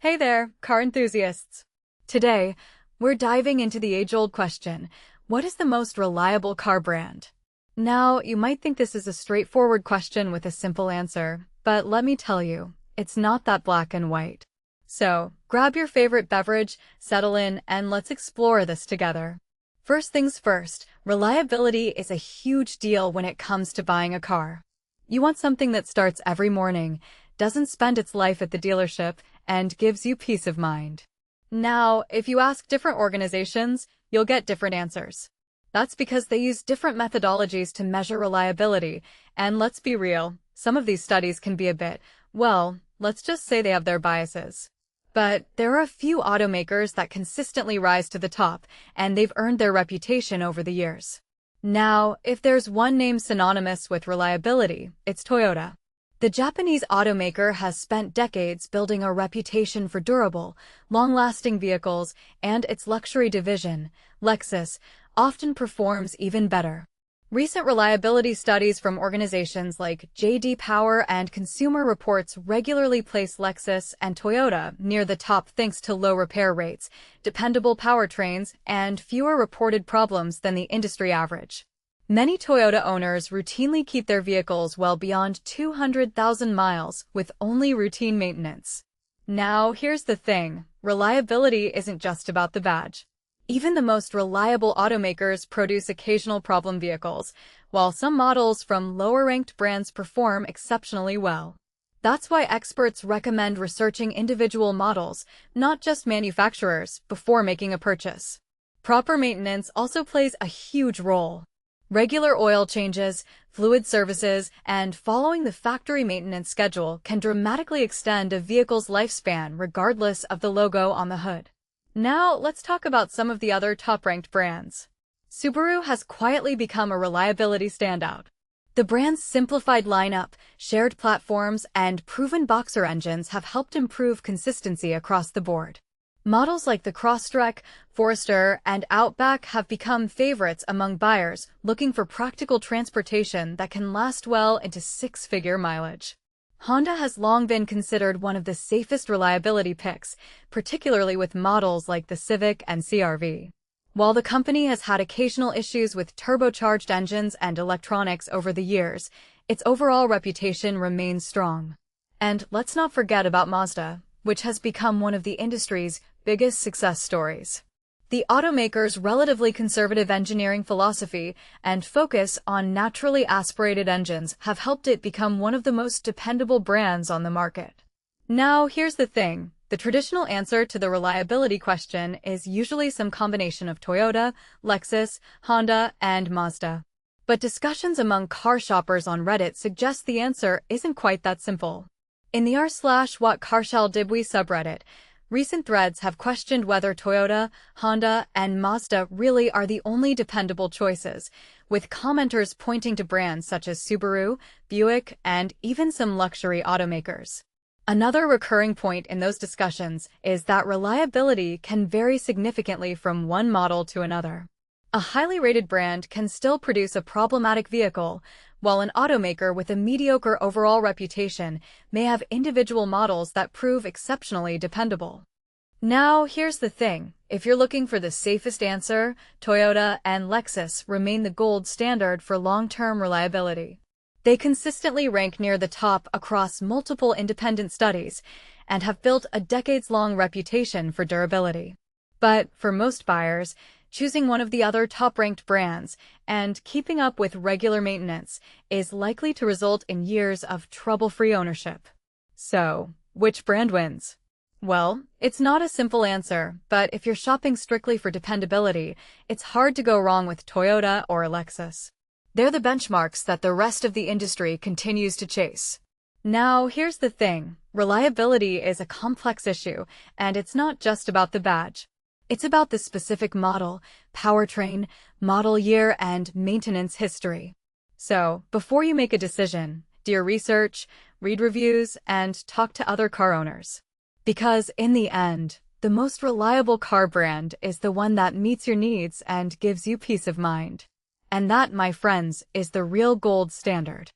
Hey there, car enthusiasts! Today, we're diving into the age-old question, what is the most reliable car brand? Now, you might think this is a straightforward question with a simple answer, but let me tell you, it's not that black and white. So, grab your favorite beverage, settle in, and let's explore this together. First things first, reliability is a huge deal when it comes to buying a car. You want something that starts every morning, doesn't spend its life at the dealership, and gives you peace of mind. Now, if you ask different organizations, you'll get different answers. That's because they use different methodologies to measure reliability, and let's be real, some of these studies can be a bit, well, let's just say they have their biases. But there are a few automakers that consistently rise to the top, and they've earned their reputation over the years. Now, if there's one name synonymous with reliability, it's Toyota. The Japanese automaker has spent decades building a reputation for durable, long-lasting vehicles, and its luxury division, Lexus, often performs even better. Recent reliability studies from organizations like J.D. Power and Consumer Reports regularly place Lexus and Toyota near the top thanks to low repair rates, dependable powertrains, and fewer reported problems than the industry average. Many Toyota owners routinely keep their vehicles well beyond 200,000 miles with only routine maintenance. Now, here's the thing, reliability isn't just about the badge. Even the most reliable automakers produce occasional problem vehicles, while some models from lower-ranked brands perform exceptionally well. That's why experts recommend researching individual models, not just manufacturers, before making a purchase. Proper maintenance also plays a huge role. Regular oil changes, fluid services, and following the factory maintenance schedule can dramatically extend a vehicle's lifespan regardless of the logo on the hood. Now, let's talk about some of the other top-ranked brands. Subaru has quietly become a reliability standout. The brand's simplified lineup, shared platforms, and proven boxer engines have helped improve consistency across the board. Models like the Crosstrek, Forester, and Outback have become favorites among buyers looking for practical transportation that can last well into six-figure mileage. Honda has long been considered one of the safest reliability picks, particularly with models like the Civic and CR-V. While the company has had occasional issues with turbocharged engines and electronics over the years, its overall reputation remains strong. And let's not forget about Mazda, which has become one of the industry's biggest success stories. The automaker's relatively conservative engineering philosophy and focus on naturally aspirated engines have helped it become one of the most dependable brands on the market. Now, here's the thing. The traditional answer to the reliability question is usually some combination of Toyota, Lexus, Honda, and Mazda. But discussions among car shoppers on Reddit suggest the answer isn't quite that simple. In the r/whatcarshall.did we subreddit, recent threads have questioned whether Toyota, Honda, and Mazda really are the only dependable choices, with commenters pointing to brands such as Subaru, Buick, and even some luxury automakers. Another recurring point in those discussions is that reliability can vary significantly from one model to another. A highly rated brand can still produce a problematic vehicle, while an automaker with a mediocre overall reputation may have individual models that prove exceptionally dependable. Now, here's the thing. If you're looking for the safest answer, Toyota and Lexus remain the gold standard for long-term reliability. They consistently rank near the top across multiple independent studies and have built a decades-long reputation for durability. But for most buyers, choosing one of the other top-ranked brands and keeping up with regular maintenance is likely to result in years of trouble-free ownership. So, which brand wins? Well, it's not a simple answer, but if you're shopping strictly for dependability, it's hard to go wrong with Toyota or Lexus. They're the benchmarks that the rest of the industry continues to chase. Now, here's the thing. Reliability is a complex issue, and it's not just about the badge. It's about the specific model, powertrain, model year, and maintenance history. So, before you make a decision, do your research, read reviews, and talk to other car owners. Because, in the end, the most reliable car brand is the one that meets your needs and gives you peace of mind. And that, my friends, is the real gold standard.